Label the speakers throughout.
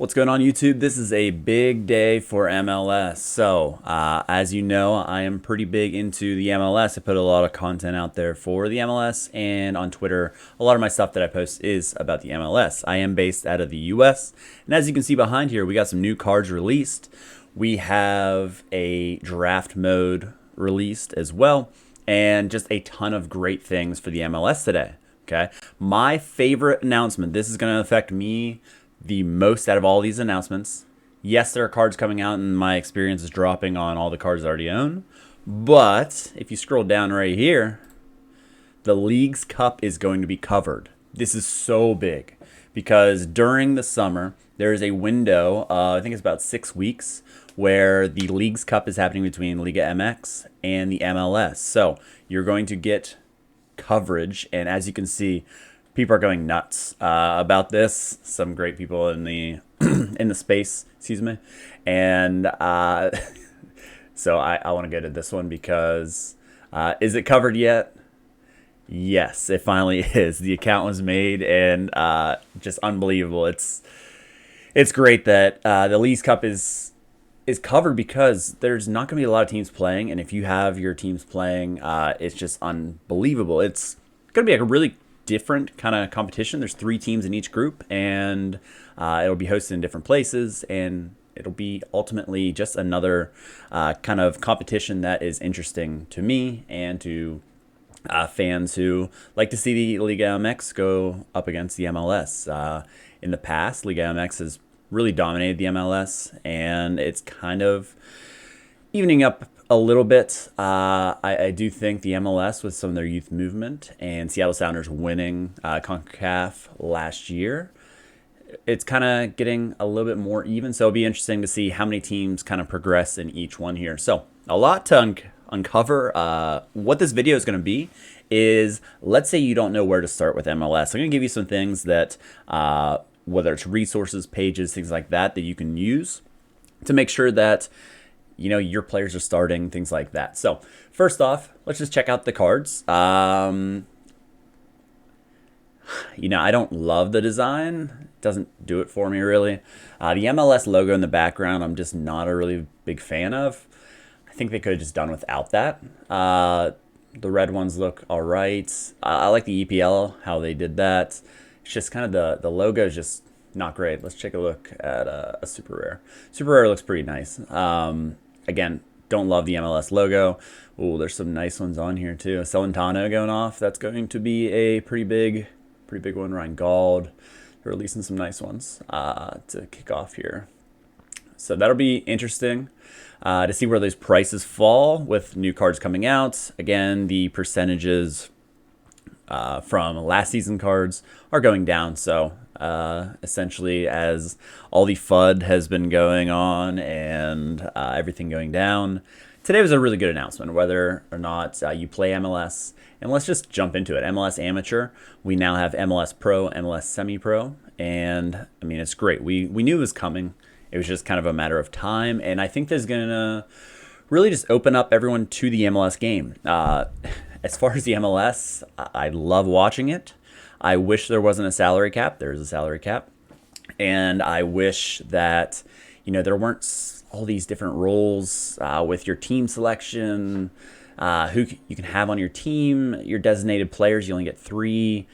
Speaker 1: What's going on, YouTube? This is a big day for MLS. So, as you know, I am pretty big into the MLS. I put a lot of content out there for the MLS, and on Twitter, a lot of my stuff that I post is about the MLS. I am based out of the US, and as you can see behind here, we got some new cards released. We have a draft mode released as well, and just a ton of great things for the MLS today. Okay, my favorite announcement. This is going to affect me the most out of all these announcements. Yes, there are cards coming out, and my experience is dropping on all the cards I already own. But if you scroll down right here, the League's Cup is going to be covered. This is so big because during the summer, there is a window, I think it's about 6 weeks, where the League's Cup is happening between Liga MX and the MLS. So you're going to get coverage, and as you can see, people are going nuts about this. Some great people in the in the space, excuse me, and so I want to go to this one because is it covered yet? Yes, it finally is. The account was made, and just unbelievable. It's great that the Leagues Cup is covered because there's not going to be a lot of teams playing, and if you have your teams playing, it's just unbelievable. It's going to be like a really different kind of competition. There's 3 teams in each group, and it'll be hosted in different places, and it'll be ultimately just another kind of competition that is interesting to me and to fans who like to see the Liga MX go up against the MLS. In the past, Liga MX has really dominated the MLS, and it's kind of evening up a little bit. I do think the MLS, with some of their youth movement and Seattle Sounders winning CONCACAF last year, it's kind of getting a little bit more even. So it'll be interesting to see how many teams kind of progress in each one here. So a lot to uncover. What this video is going to be is, let's say you don't know where to start with MLS. I'm going to give you some things that, whether it's resources, pages, things like that, that you can use to make sure that your players are starting, things like that. So first off, let's just check out the cards. I don't love the design. It doesn't do it for me, really. The MLS logo in the background, I'm just not a really big fan of. I think they could have just done without that. The red ones look all right. I like the EPL, how they did that. It's just kind of the logo is just not great. Let's take a look at a Super Rare. Super Rare looks pretty nice. Again, don't love the MLS logo. Oh, there's some nice ones on here too. Celentano going off. That's going to be a pretty big one. Ryan Gauld. They're releasing some nice ones to kick off here. So that'll be interesting to see where those prices fall with new cards coming out. Again, the percentages from last season cards are going down. So essentially, as all the FUD has been going on and everything going down, today was a really good announcement. Whether or not you play MLS, and let's just jump into it. MLS Amateur, we now have MLS Pro, MLS Semi-Pro, and I mean, it's great. We knew it was coming. It was just kind of a matter of time, and I think there's gonna really just open up everyone to the MLS game. As far as the MLS, I love watching it. I wish there wasn't a salary cap. There is a salary cap. And I wish that, there weren't all these different roles with your team selection, who you can have on your team, your designated players. You only get 3.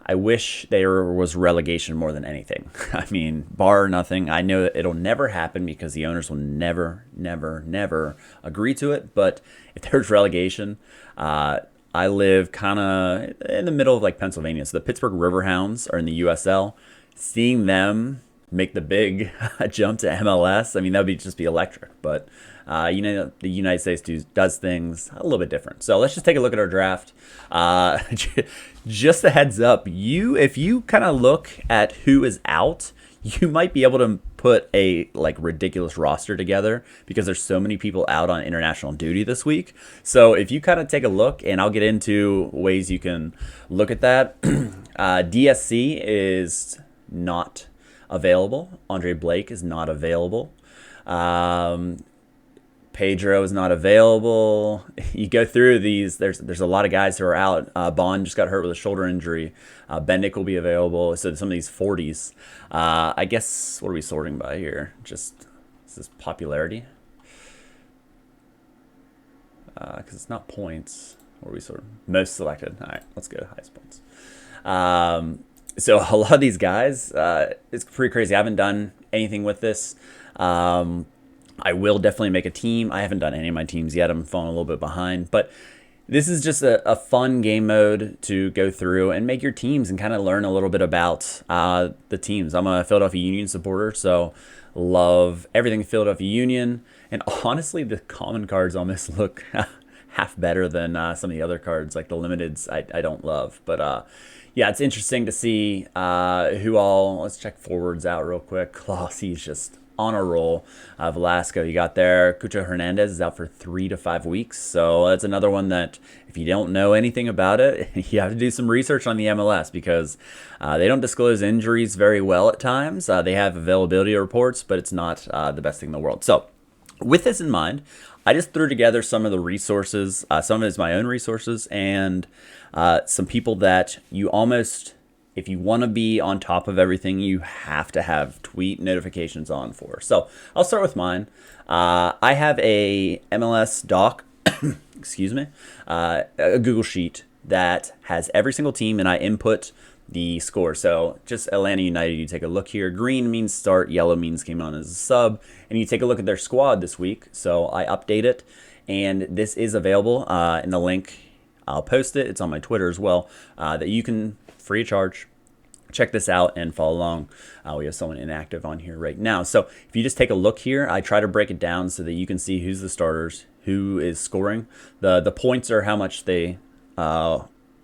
Speaker 1: I wish there was relegation more than anything. I mean, bar nothing. I know that it'll never happen because the owners will never, never, never agree to it. But if there's relegation, I live kind of in the middle of like Pennsylvania. So the Pittsburgh Riverhounds are in the USL. Seeing them make the big jump to MLS, I mean, that would just be electric. But, the United States does things a little bit different. So let's just take a look at our draft. Just a heads up, if you kind of look at who is out, you might be able to put a ridiculous roster together because there's so many people out on international duty this week. So if you kind of take a look, and I'll get into ways you can look at that. DSC is not available. Andre Blake is not available. Pedro is not available. You go through these. There's a lot of guys who are out. Bond just got hurt with a shoulder injury. Bendick will be available. So some of these 40s. I guess, what are we sorting by here? Just, is this popularity? Because it's not points. What are we sorting? Most selected. All right, let's go to highest points. So a lot of these guys, it's pretty crazy. I haven't done anything with this. I will definitely make a team. I haven't done any of my teams yet. I'm falling a little bit behind. But this is just a fun game mode to go through and make your teams and kind of learn a little bit about the teams. I'm a Philadelphia Union supporter, so love everything Philadelphia Union. And honestly, the common cards almost look half better than some of the other cards, like the limiteds I don't love. But yeah, it's interesting to see who all. Let's check forwards out real quick. Klaus, he's just on a roll. Velasco, you got there. Cucho Hernandez is out for 3 to 5 weeks. So that's another one that if you don't know anything about it, you have to do some research on the MLS because they don't disclose injuries very well at times. They have availability reports, but it's not the best thing in the world. So with this in mind, I just threw together some of the resources. Some of it is my own resources and some people that you almost, if you want to be on top of everything, you have to have tweet notifications on for. So I'll start with mine. I have a MLS doc, excuse me, a Google Sheet that has every single team, and I input the score. So just Atlanta United, you take a look here. Green means start, yellow means came on as a sub, and you take a look at their squad this week. So I update it, and this is available in the link. I'll post it. It's on my Twitter as well, that you can, free of charge, check this out and follow along. We have someone inactive on here right now. So if you just take a look here, I try to break it down so that you can see who's the starters, who is scoring. The points are how much they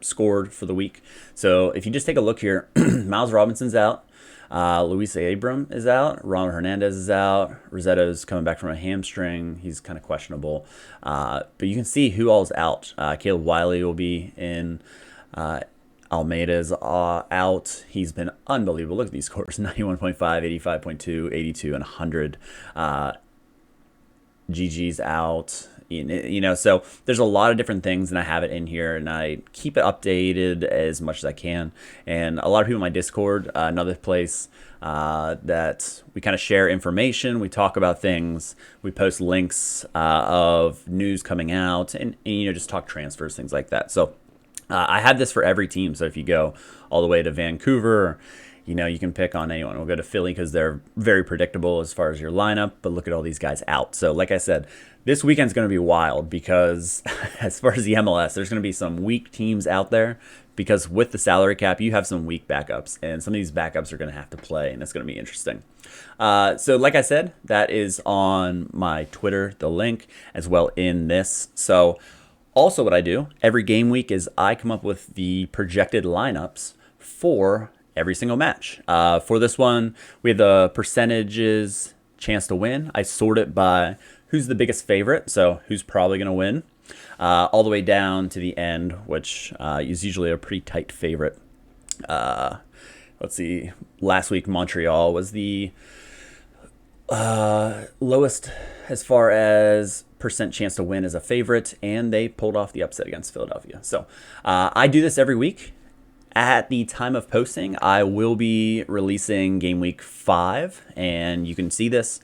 Speaker 1: scored for the week. So if you just take a look here, Miles Robinson's out. Luis Abram is out. Ronald Hernandez is out. Rosetto's coming back from a hamstring. He's kind of questionable. But you can see who all's out. Caleb Wiley will be in. Almeida's out. He's been unbelievable. Look at these scores: 91.5, 85.2, 82, and 100. GG's out. You know, so there's a lot of different things, and I have it in here, and I keep it updated as much as I can. And a lot of people in my Discord, another place that we kind of share information, we talk about things, we post links of news coming out, and you know, just talk transfers, things like that. So I have this for every team. So if you go all the way to Vancouver, you know, you can pick on anyone. We'll go to Philly because they're very predictable as far as your lineup, but look at all these guys out. So like I said, this weekend's going to be wild because as far as the MLS, there's going to be some weak teams out there because with the salary cap, you have some weak backups, and some of these backups are going to have to play, and it's going to be interesting. So like I said, that is on my Twitter, the link, as well in this. So also what I do every game week is I come up with the projected lineups for every single match. For this one, we have the percentages chance to win. I sort it by who's the biggest favorite, so who's probably going to win, all the way down to the end, which is usually a pretty tight favorite. Let's see, last week Montreal was the lowest as far as percent chance to win as a favorite, and they pulled off the upset against Philadelphia. So I do this every week. At the time of posting, I will be releasing Game Week 5, and you can see this.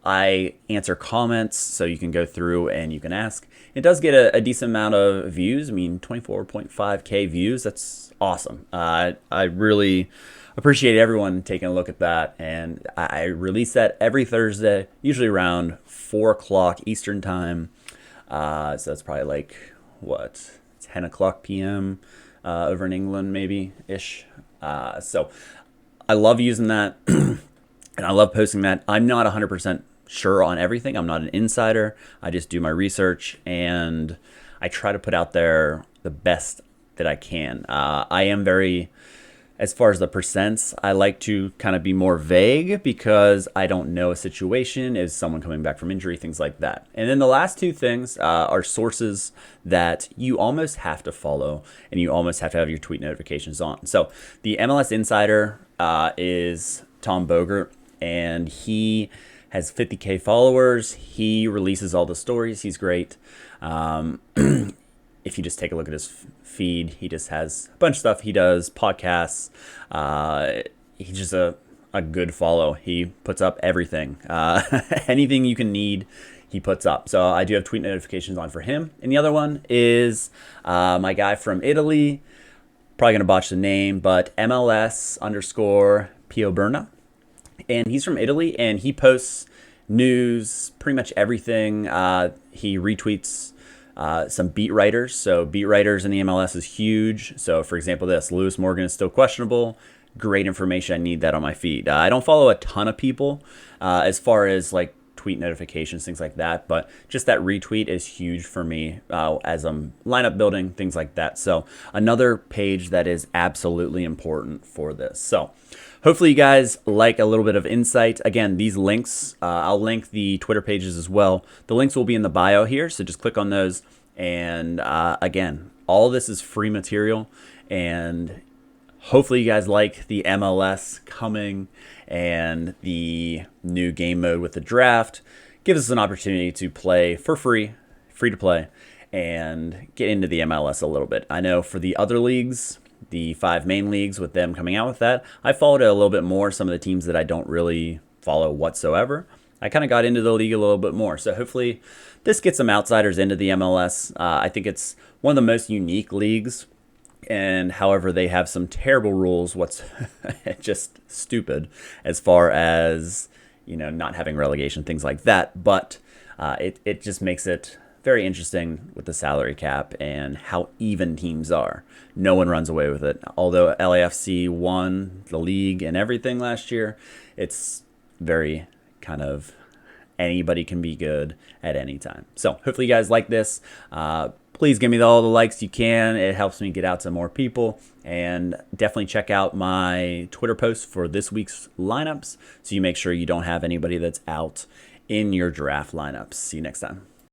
Speaker 1: I answer comments, so you can go through and you can ask. It does get a decent amount of views. I mean, 24.5K views. That's awesome. I really appreciate everyone taking a look at that, and I release that every Thursday, usually around 4 o'clock Eastern time. So that's probably like, 10 o'clock p.m., over in England, maybe-ish. So I love using that, and I love posting that. I'm not 100% sure on everything. I'm not an insider. I just do my research, and I try to put out there the best that I can. I am very, as far as the percents, I like to kind of be more vague because I don't know a situation. Is someone coming back from injury? Things like that. And then the last two things are sources that you almost have to follow and you almost have to have your tweet notifications on. So the MLS Insider is Tom Bogert, and he has 50K followers. He releases all the stories. He's great. If you just take a look at his feed, he just has a bunch of stuff. He does podcasts. He's just a good follow. He puts up everything. Anything you can need, he puts up. So I do have tweet notifications on for him. And the other one is my guy from Italy. Probably going to botch the name, but MLS underscore Pio Berna. And he's from Italy, and he posts news, pretty much everything. He retweets some beat writers. So beat writers in the MLS is huge. So for example, Lewis Morgan is still questionable. Great information. I need that on my feed. I don't follow a ton of people as far as like tweet notifications, things like that, but just that retweet is huge for me as I'm lineup building, things like that. So another page that is absolutely important for this. So hopefully you guys like a little bit of insight. Again, these links, I'll link the Twitter pages as well. The links will be in the bio here, so just click on those. And again, all this is free material, and hopefully you guys like the MLS coming and the new game mode with the draft. Gives us an opportunity to play for free to play, and get into the MLS a little bit. I know for the other leagues, the 5 main leagues, with them coming out with that, I followed it a little bit more. Some of the teams that I don't really follow whatsoever, I kind of got into the league a little bit more. So hopefully this gets some outsiders into the MLS. I think it's one of the most unique leagues. And however, they have some terrible rules. What's just stupid as far as, not having relegation, things like that. But it just makes it very interesting with the salary cap and how even teams are. No one runs away with it. Although LAFC won the league and everything last year, it's very kind of anybody can be good at any time. So hopefully you guys like this. Please give me all the likes you can. It helps me get out to more people. And definitely check out my Twitter post for this week's lineups, so you make sure you don't have anybody that's out in your draft lineups. See you next time.